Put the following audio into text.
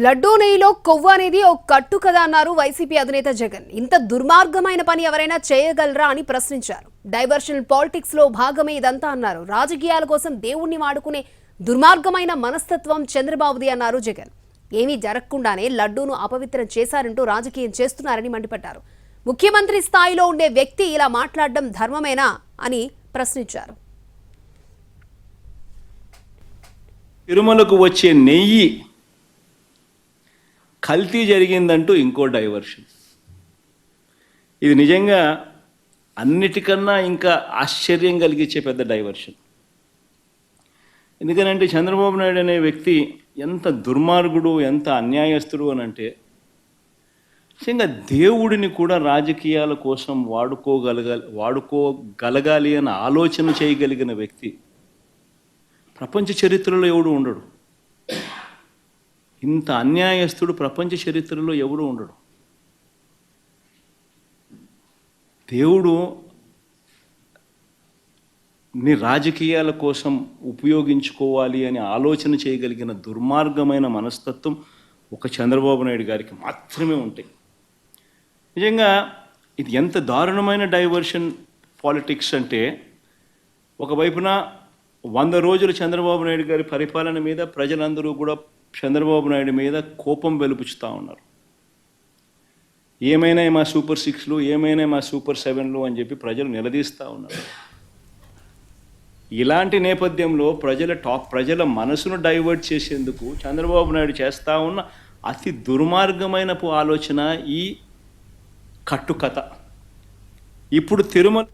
లడ్డూ నెయ్యిలో కొవ్వు అనేది ఒక కట్టు కదా అన్నారు వైసీపీ అధినేత జగన్. ఇంత దుర్మార్గమైన పని ఎవరైనా చేయగలరా అని ప్రశ్నించారు. డైవర్షన్ పాలిటిక్స్ లో భాగమే ఇదంతా అన్నారు. రాజకీయాల కోసం దేవుణ్ణి వాడుకునే దుర్మార్గమైన మనస్తత్వం చంద్రబాబుది అన్నారు జగన్. ఏమీ జరగకుండానే లడ్డూను అపవిత్రం చేశారంటూ రాజకీయం చేస్తున్నారని మండిపడ్డారు. ముఖ్యమంత్రి స్థాయిలో ఉండే వ్యక్తి ఇలా మాట్లాడడం ధర్మమేనా అని ప్రశ్నించారు. తిరుమలకు వచ్చే నెయ్యి కల్తీ జరిగిందంటూ ఇంకో డైవర్షన్. ఇది నిజంగా అన్నిటికన్నా ఇంకా ఆశ్చర్యం కలిగించే పెద్ద డైవర్షన్. ఎందుకనంటే చంద్రబాబు నాయుడు అనే వ్యక్తి ఎంత దుర్మార్గుడు, ఎంత అన్యాయస్తుడు అని అంటే, నిజంగా దేవుడిని కూడా రాజకీయాల కోసం వాడుకోగలగాలి అని ఆలోచన చేయగలిగిన వ్యక్తి ప్రపంచ చరిత్రలో ఎవడు ఉండడు. ఇంత అన్యాయస్తుడు ప్రపంచ చరిత్రలో ఎవడు ఉండడు. దేవుడు నీ రాజకీయాల కోసం ఉపయోగించుకోవాలి అని ఆలోచన చేయగలిగిన దుర్మార్గమైన మనస్తత్వం ఒక చంద్రబాబు నాయుడు గారికి మాత్రమే ఉంటాయి. నిజంగా ఇది ఎంత దారుణమైన డైవర్షన్ పాలిటిక్స్ అంటే, ఒకవైపున 100 రోజులు చంద్రబాబు నాయుడు గారి పరిపాలన మీద ప్రజలందరూ కూడా చంద్రబాబు నాయుడు మీద కోపం వెలుపుచుతూ ఉన్నారు. ఏమైనా మా సూపర్ 6లు, ఏమైనా మా సూపర్ 7లు అని చెప్పి ప్రజలు నిలదీస్తూ ఉన్నారు. ఇలాంటి నేపథ్యంలో ప్రజల మనసును డైవర్ట్ చేసేందుకు చంద్రబాబు నాయుడు చేస్తూ ఉన్న అతి దుర్మార్గమైన ఆలోచన ఈ కట్టుకథ. ఇప్పుడు తిరుమల